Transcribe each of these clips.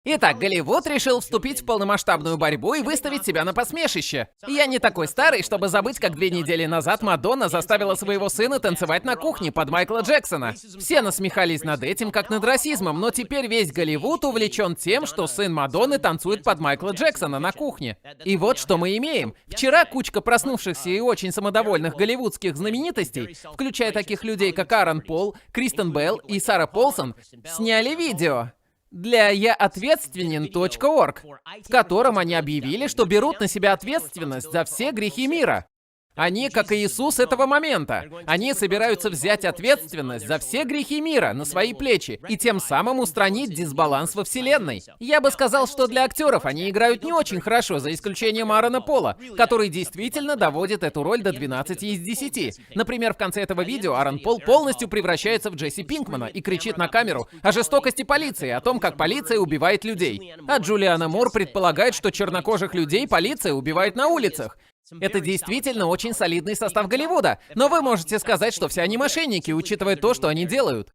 Итак, Голливуд решил вступить в полномасштабную борьбу и выставить себя на посмешище. Я не такой старый, чтобы забыть, как 2 недели назад Мадонна заставила своего сына танцевать на кухне под Майкла Джексона. Все насмехались над этим, как над расизмом, но теперь весь Голливуд увлечен тем, что сын Мадонны танцует под Майкла Джексона на кухне. И вот что мы имеем. Вчера кучка проснувшихся и очень самодовольных голливудских знаменитостей, включая таких людей, как Аарон Пол, Кристен Белл и Сара Полсон, сняли видео для яответственен.org, в котором они объявили, что берут на себя ответственность за все грехи мира. Они, как Иисус этого момента, они собираются взять ответственность за все грехи мира на свои плечи и тем самым устранить дисбаланс во Вселенной. Я бы сказал, что для актеров они играют не очень хорошо, за исключением Аарона Пола, который действительно доводит эту роль до 12 из 10. Например, в конце этого видео Аарон Пол полностью превращается в Джесси Пинкмана и кричит на камеру о жестокости полиции, о том, как полиция убивает людей. А Джулиана Мур предполагает, что чернокожих людей полиция убивает на улицах. Это действительно очень солидный состав Голливуда, но вы можете сказать, что все они мошенники, учитывая то, что они делают.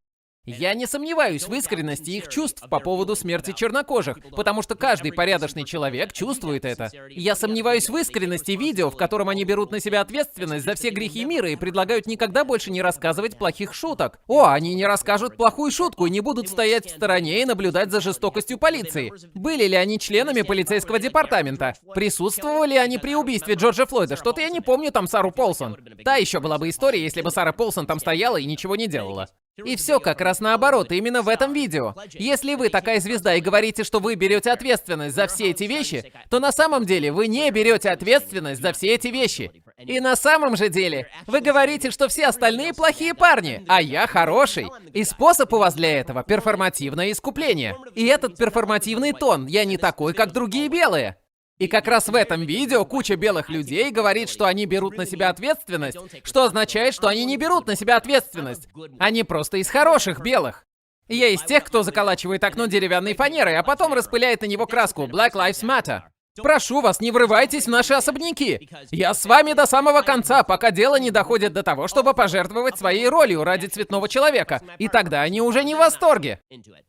Я не сомневаюсь в искренности их чувств по поводу смерти чернокожих, потому что каждый порядочный человек чувствует это. Я сомневаюсь в искренности видео, в котором они берут на себя ответственность за все грехи мира и предлагают никогда больше не рассказывать плохих шуток. О, они не расскажут плохую шутку и не будут стоять в стороне и наблюдать за жестокостью полиции. Были ли они членами полицейского департамента? Присутствовали они при убийстве Джорджа Флойда? Что-то я не помню там Сару Полсон. Та еще была бы история, если бы Сара Полсон там стояла и ничего не делала. И все как раз наоборот, именно в этом видео. Если вы такая звезда и говорите, что вы берете ответственность за все эти вещи, то на самом деле вы не берете ответственность за все эти вещи. И на самом же деле вы говорите, что все остальные плохие парни, а я хороший. И способ у вас для этого — перформативное искупление. И этот перформативный тон: я не такой, как другие белые. И как раз в этом видео куча белых людей говорит, что они берут на себя ответственность, что означает, что они не берут на себя ответственность. Они просто из хороших белых. Я из тех, кто заколачивает окно деревянной фанерой, а потом распыляет на него краску Black Lives Matter. Прошу вас, не врывайтесь в наши особняки. Я с вами до самого конца, пока дело не доходит до того, чтобы пожертвовать своей ролью ради цветного человека. И тогда они уже не в восторге.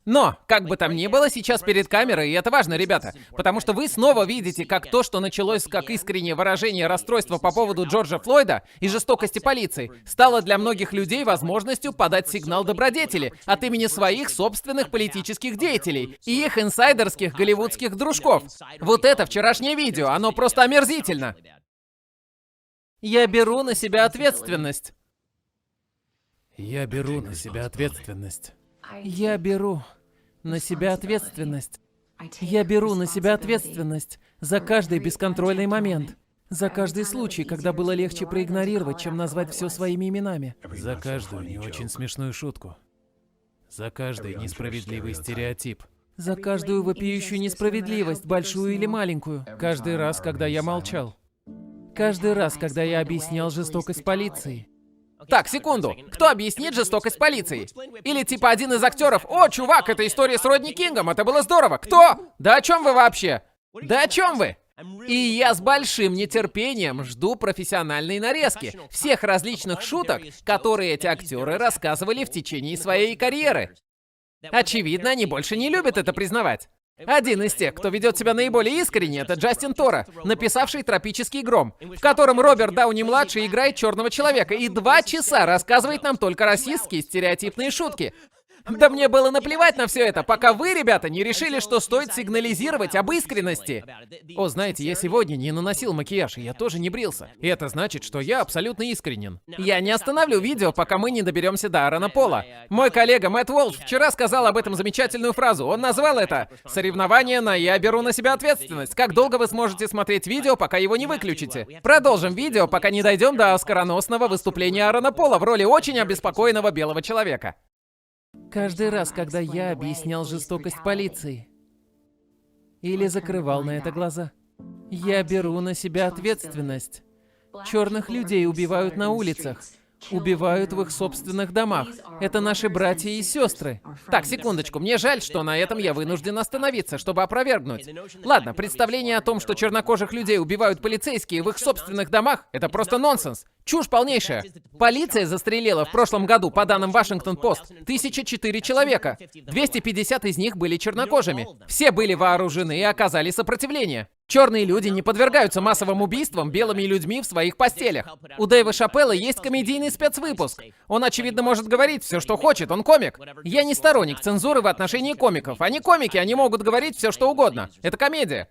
Но, как бы там ни было, сейчас перед камерой, и это важно, ребята, потому что вы снова видите, как то, что началось как искреннее выражение расстройства по поводу Джорджа Флойда и жестокости полиции, стало для многих людей возможностью подать сигнал добродетели от имени своих собственных политических деятелей и их инсайдерских голливудских дружков. Вот это вчерашнее видео, оно просто омерзительно. Я беру на себя ответственность. Я беру на себя ответственность. Я беру на себя ответственность. Я беру на себя ответственность за каждый бесконтрольный момент. За каждый случай, когда было легче проигнорировать, чем назвать все своими именами. За каждую не очень смешную шутку. За каждый несправедливый стереотип. За каждую вопиющую несправедливость, большую или маленькую. Каждый раз, когда я молчал. Каждый раз, когда я объяснял жестокость полиции. Так, секунду. Кто объяснит жестокость полиции? Или типа один из актеров: «О, чувак, это история с Родни Кингом, это было здорово». Кто? Да о чем вы вообще? Да о чем вы? И я с большим нетерпением жду профессиональной нарезки всех различных шуток, которые эти актеры рассказывали в течение своей карьеры. Очевидно, они больше не любят это признавать. Один из тех, кто ведет себя наиболее искренне, это Джастин Торо, написавший «Тропический гром», в котором Роберт Дауни-младший играет черного человека и 2 часа рассказывает нам только расистские стереотипные шутки. Да мне было наплевать на все это, пока вы, ребята, не решили, что стоит сигнализировать об искренности. О, знаете, я сегодня не наносил макияж, и я тоже не брился. И это значит, что я абсолютно искренен. Я не остановлю видео, пока мы не доберемся до Аарона Пола. Мой коллега Мэтт Уолш вчера сказал об этом замечательную фразу. Он назвал это «Соревнование на «Я беру на себя ответственность». Как долго вы сможете смотреть видео, пока его не выключите? Продолжим видео, пока не дойдем до оскароносного выступления Аарона Пола в роли очень обеспокоенного белого человека. Каждый раз, когда я объяснял жестокость полиции или закрывал на это глаза, я беру на себя ответственность. Черных людей убивают на улицах. убивают в их собственных домах. Это наши братья и сестры. Так, секундочку, мне жаль, что на этом я вынужден остановиться, чтобы опровергнуть. Ладно, представление о том, что чернокожих людей убивают полицейские в их собственных домах, это просто нонсенс. Чушь полнейшая. Полиция застрелила в прошлом году, по данным Вашингтон-Пост, 1004 человека. 250 из них были чернокожими. Все были вооружены и оказали сопротивление. Черные люди не подвергаются массовым убийствам белыми людьми в своих постелях. У Дэйва Шапелла есть комедийный спецвыпуск. Он, очевидно, может говорить все, что хочет, он комик. Я не сторонник цензуры в отношении комиков. Они комики, они могут говорить все, что угодно. Это комедия.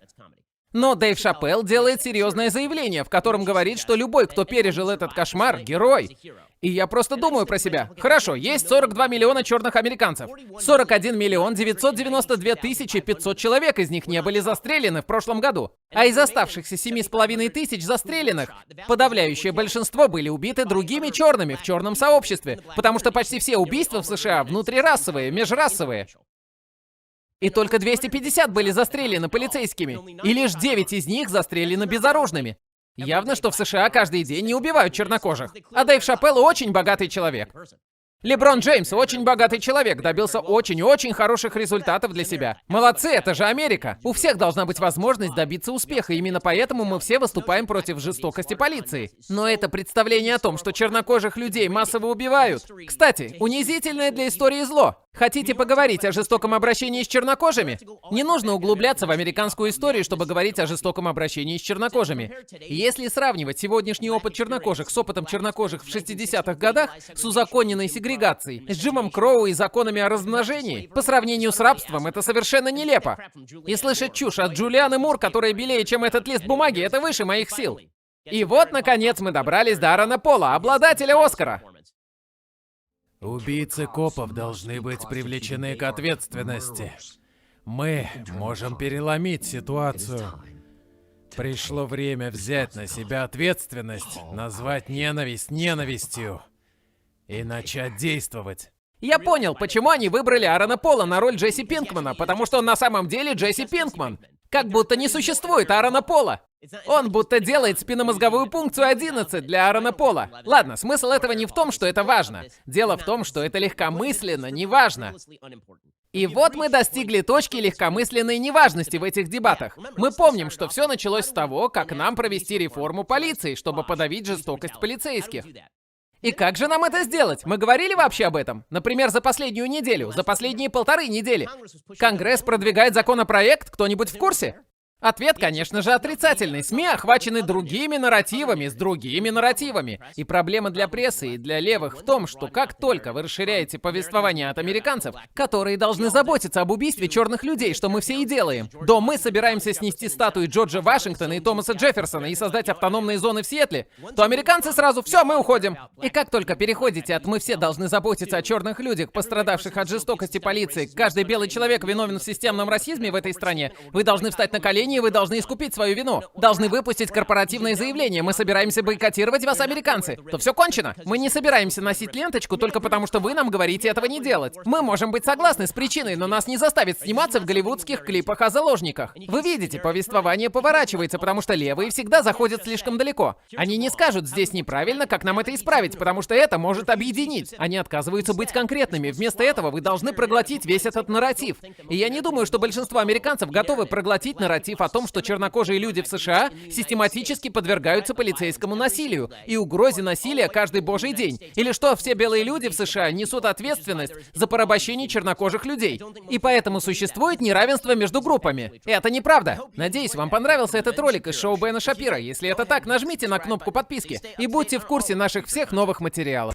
Но Дэйв Шапелл делает серьезное заявление, в котором говорит, что любой, кто пережил этот кошмар, герой. И я просто думаю про себя. Хорошо, есть 42 миллиона черных американцев. 41 миллион 992 тысячи 500 человек из них не были застрелены в прошлом году. А из оставшихся 7,5 тысяч застреленных, подавляющее большинство были убиты другими черными в черном сообществе, потому что почти все убийства в США внутрирасовые, межрасовые. И только 250 были застрелены полицейскими, и лишь 9 из них застрелены безоружными. Явно, что в США каждый день не убивают чернокожих. А Дэйв Шапелл очень богатый человек. Леброн Джеймс очень богатый человек, добился очень-очень хороших результатов для себя. Молодцы, это же Америка. У всех должна быть возможность добиться успеха, именно поэтому мы все выступаем против жестокости полиции. Но это представление о том, что чернокожих людей массово убивают. Кстати, унизительное для истории зло. Хотите поговорить о жестоком обращении с чернокожими? Не нужно углубляться в американскую историю, чтобы говорить о жестоком обращении с чернокожими. Если сравнивать сегодняшний опыт чернокожих с опытом чернокожих в 60-х годах, с узаконенной сегрегацией, с Джимом Кроу и законами о размножении, по сравнению с рабством, это совершенно нелепо. И слышать чушь от Джулианы Мур, которая белее, чем этот лист бумаги, это выше моих сил. И вот, наконец, мы добрались до Аарона Пола, обладателя Оскара. Убийцы копов должны быть привлечены к ответственности. Мы можем переломить ситуацию. Пришло время взять на себя ответственность, назвать ненависть ненавистью и начать действовать. Я понял, почему они выбрали Аарона Пола на роль Джесси Пинкмана, потому что он на самом деле Джесси Пинкман. Как будто не существует Аарона Пола. Он будто делает спинномозговую пункцию 11 для Аарона Пола. Ладно, смысл этого не в том, что это важно. Дело в том, что это легкомысленно, неважно. И вот мы достигли точки легкомысленной неважности в этих дебатах. Мы помним, что все началось с того, как нам провести реформу полиции, чтобы подавить жестокость полицейских. И как же нам это сделать? Мы говорили вообще об этом? Например, за последнюю неделю, за последние 1,5 недели. Конгресс продвигает законопроект, кто-нибудь в курсе? Ответ, конечно же, отрицательный. СМИ охвачены другими нарративами, с другими нарративами. И проблема для прессы и для левых в том, что как только вы расширяете повествование от американцев, которые должны заботиться об убийстве черных людей, что мы все и делаем, да мы собираемся снести статуи Джорджа Вашингтона и Томаса Джефферсона и создать автономные зоны в Сиэтле, то американцы сразу «все, мы уходим». И как только переходите от «мы все должны заботиться о черных людях, пострадавших от жестокости полиции, каждый белый человек виновен в системном расизме в этой стране, вы должны встать на колени, вы должны искупить свою вину. Должны выпустить корпоративное заявление. Мы собираемся бойкотировать вас, американцы. То все кончено. Мы не собираемся носить ленточку только потому, что вы нам говорите этого не делать. Мы можем быть согласны с причиной, но нас не заставит сниматься в голливудских клипах о заложниках. Вы видите, повествование поворачивается, потому что левые всегда заходят слишком далеко. Они не скажут «здесь неправильно, как нам это исправить», потому что это может объединить. Они отказываются быть конкретными. Вместо этого вы должны проглотить весь этот нарратив. И я не думаю, что большинство американцев готовы проглотить нарратив о том, что чернокожие люди в США систематически подвергаются полицейскому насилию и угрозе насилия каждый божий день. Или что все белые люди в США несут ответственность за порабощение чернокожих людей. И поэтому существует неравенство между группами. Это неправда. Надеюсь, вам понравился этот ролик из шоу Бена Шапира. Если это так, нажмите на кнопку подписки и будьте в курсе наших всех новых материалов.